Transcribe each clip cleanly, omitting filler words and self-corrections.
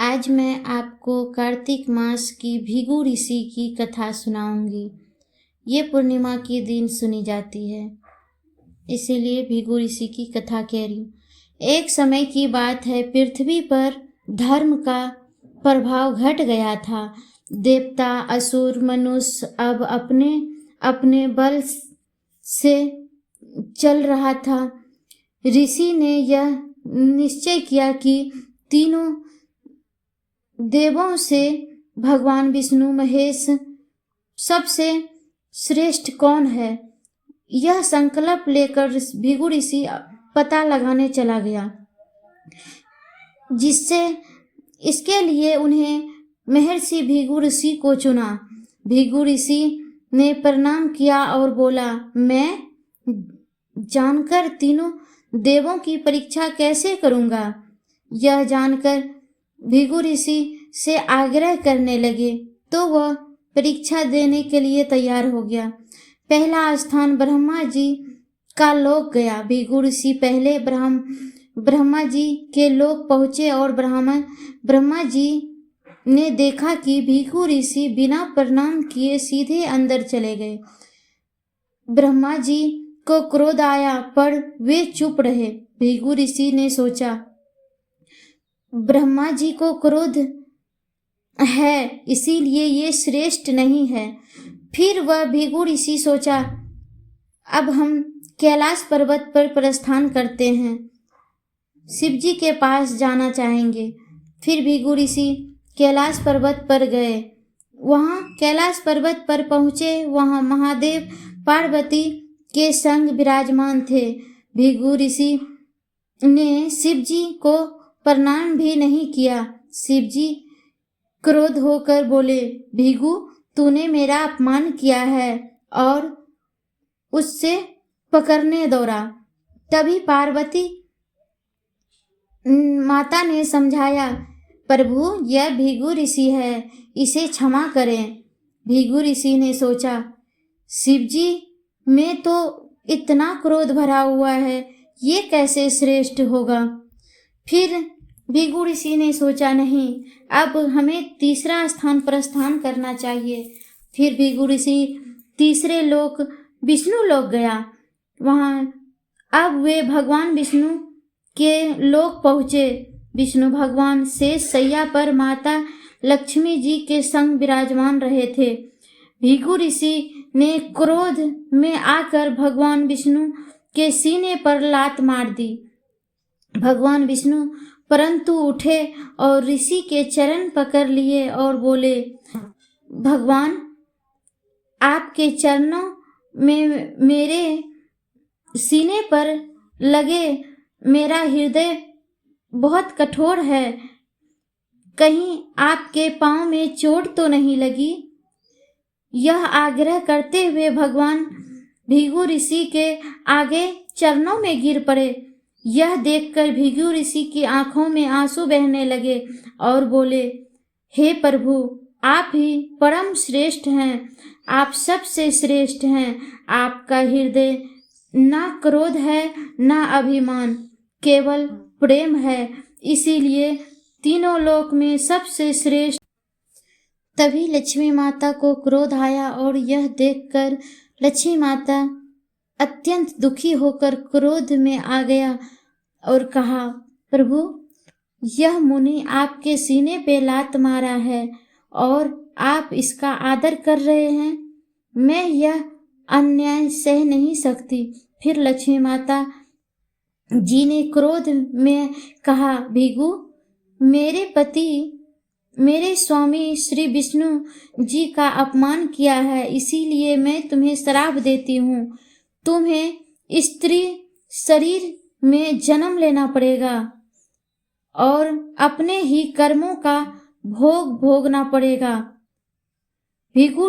आज मैं आपको कार्तिक मास की भृगु ऋषि की कथा सुनाऊंगी। ये पूर्णिमा के दिन सुनी जाती है, इसीलिए भृगु ऋषि की कथा कह रही हूँ। एक समय की बात है, पृथ्वी पर धर्म का प्रभाव घट गया था। देवता, असुर, मनुष्य अब अपने अपने बल से चल रहा था। ऋषि ने यह निश्चय किया कि तीनों देवों से भगवान विष्णु महेश सबसे श्रेष्ठ कौन है। यह संकल्प लेकर भृगु ऋषि पता लगाने चला गया, जिससे इसके लिए उन्हें महर्षि भृगु ऋषि को चुना। भृगु ऋषि ने प्रणाम किया और बोला, मैं जानकर तीनों देवों की परीक्षा कैसे करूंगा। यह जानकर भृगु ऋषि से आग्रह करने लगे तो वह परीक्षा देने के लिए तैयार हो गया। पहला स्थान ब्रह्मा जी का लोक गया। भृगु ऋषि पहले ब्रह्मा जी के लोक पहुँचे और ब्रह्मा जी ने देखा कि भृगु ऋषि बिना प्रणाम किए सीधे अंदर चले गए। ब्रह्मा जी को क्रोध आया, पर वे चुप रहे। भृगु ऋषि ने सोचा, ब्रह्मा जी को क्रोध है, इसीलिए ये श्रेष्ठ नहीं है। फिर वह भृगु ऋषि सोचा, अब हम कैलाश पर्वत पर प्रस्थान करते हैं, शिव जी के पास जाना चाहेंगे। फिर भृगु ऋषि कैलाश पर्वत पर गए। वहाँ कैलाश पर्वत पर पहुँचे। वहाँ महादेव पार्वती के संग विराजमान थे। भृगु ऋषि ने शिव जी को प्रणाम भी नहीं किया। शिव जी क्रोध होकर बोले, भृगु, तूने मेरा अपमान किया है, और उससे पकड़ने दौड़ा। तभी पार्वती माता ने समझाया, प्रभु, यह भृगु ऋषि है, इसे क्षमा करें। भृगु ऋषि ने सोचा, शिव जी में तो इतना क्रोध भरा हुआ है, ये कैसे श्रेष्ठ होगा। फिर भृगु ऋषि ने सोचा, नहीं, अब हमें तीसरा स्थान प्रस्थान करना चाहिए। फिर भृगु ऋषि तीसरे लोक विष्णु लोक गया। वहाँ अब वे भगवान विष्णु के लोक पहुँचे। विष्णु भगवान शेष शैया पर माता लक्ष्मी जी के संग विराजमान रहे थे। भृगु ऋषि ने क्रोध में आकर भगवान विष्णु के सीने पर लात मार दी। भगवान विष्णु परंतु उठे और ऋषि के चरण पकड़ लिए और बोले, भगवान, आपके चरणों में मेरे सीने पर लगे मेरा हृदय बहुत कठोर है, कहीं आपके पांव में चोट तो नहीं लगी। यह आग्रह करते हुए भगवान भृगु ऋषि के आगे चरणों में गिर पड़े। यह देखकर भृगु ऋषि की आंखों में आंसू बहने लगे और बोले, हे प्रभु, आप ही परम श्रेष्ठ हैं, आप सबसे श्रेष्ठ हैं। आपका हृदय ना क्रोध है ना अभिमान, केवल प्रेम है, इसीलिए तीनों लोक में सबसे श्रेष्ठ। तभी लक्ष्मी माता को क्रोध आया और यह देखकर लक्ष्मी माता अत्यंत दुखी होकर क्रोध में आ गया और कहा, प्रभु, यह मुनि आपके सीने पे लात मारा है और आप इसका आदर कर रहे हैं। मैं यह अन्याय सह नहीं सकती। फिर लक्ष्मी माता जी ने क्रोध में कहा, भृगु, मेरे पति मेरे स्वामी श्री विष्णु जी का अपमान किया है, इसीलिए मैं तुम्हें श्राप देती हूँ। तुम्हें स्त्री शरीर में जन्म लेना पड़ेगा और अपने ही कर्मों का भोग भोगना पड़ेगा। भृगु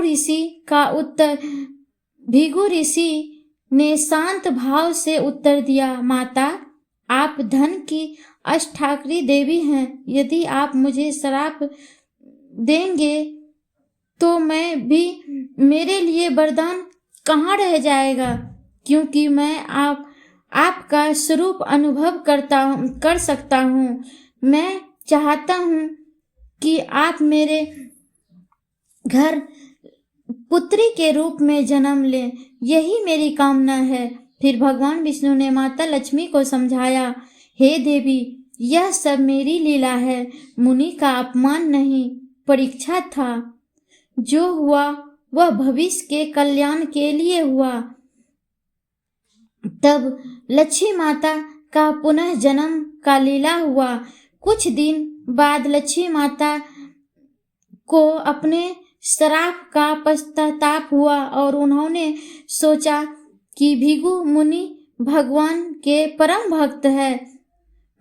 ऋषि ने शांत भाव से उत्तर दिया, माता, आप धन की अष्टधात्री देवी हैं। यदि आप मुझे श्राप देंगे तो मेरे लिए वरदान कहाँ रह जाएगा, क्योंकि मैं आपका स्वरूप अनुभव कर सकता हूँ। मैं चाहता हूँ कि आप मेरे घर पुत्री के रूप में जन्म लें, यही मेरी कामना है। फिर भगवान विष्णु ने माता लक्ष्मी को समझाया, हे देवी, यह सब मेरी लीला है, मुनि का अपमान नहीं, परीक्षा था। जो हुआ वह भविष्य के कल्याण के लिए हुआ। तब लक्ष्मी माता का पुनः जन्म का लीला हुआ। कुछ दिन बाद लक्ष्मी माता को अपने श्राप का पश्चाताप हुआ और उन्होंने सोचा कि भृगु मुनि भगवान के परम भक्त है,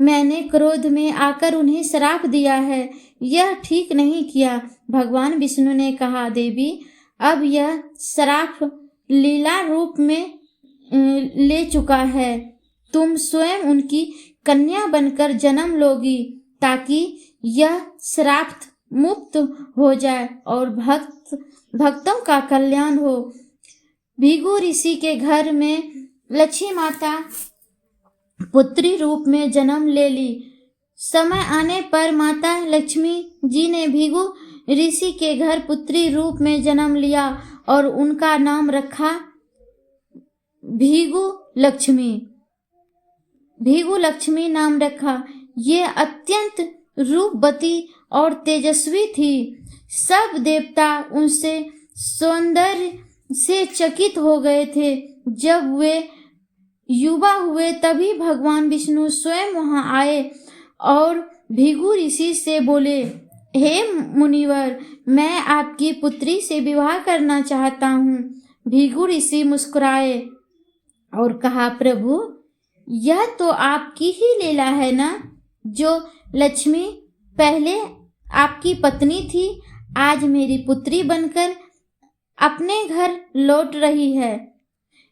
मैंने क्रोध में आकर उन्हें श्राप दिया है, यह ठीक नहीं किया। भगवान विष्णु ने कहा, देवी, अब यह श्राप लीला रूप में ले चुका है, तुम स्वयं उनकी कन्या बनकर जन्म लोगी ताकि यह श्राप मुक्त हो जाए और भक्तों का कल्याण हो। भृगु ऋषि के घर में लक्ष्मी माता पुत्री रूप में जन्म ले ली। समय आने पर माता लक्ष्मी जी ने भृगु ऋषि के घर पुत्री रूप में जन्म लिया और उनका नाम रखा भृगु लक्ष्मी। भृगु लक्ष्मी नाम रखा। ये अत्यंत रूपवती और तेजस्वी थी। सब देवता उनसे सौंदर्य से चकित हो गए थे। जब वे युवा हुए तभी भगवान विष्णु स्वयं वहां आए और भृगु ऋषि से बोले, हे मुनिवर, मैं आपकी पुत्री से विवाह करना चाहता हूँ। भृगु ऋषि मुस्कुराए और कहा, प्रभु, यह तो आपकी ही लीला है ना। जो लक्ष्मी पहले आपकी पत्नी थी, आज मेरी पुत्री बनकर अपने घर लौट रही है।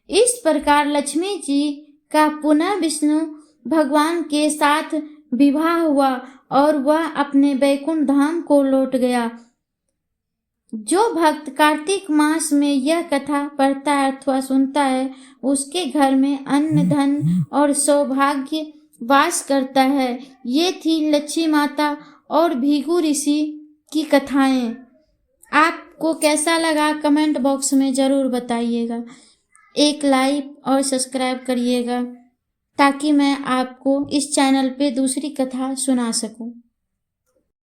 इस प्रकार लक्ष्मी जी का पुनः विष्णु भगवान के साथ विवाह हुआ और वह अपने वैकुंठ धाम को लौट गया। जो भक्त कार्तिक मास में यह कथा पढ़ता है अथवा सुनता है, उसके घर में अन्न, धन और सौभाग्य वास करता है। ये थी लक्ष्मी माता और भृगु ऋषि की कथाएं। आपको कैसा लगा कमेंट बॉक्स में ज़रूर बताइएगा। एक लाइक और सब्सक्राइब करिएगा ताकि मैं आपको इस चैनल पे दूसरी कथा सुना सकूं।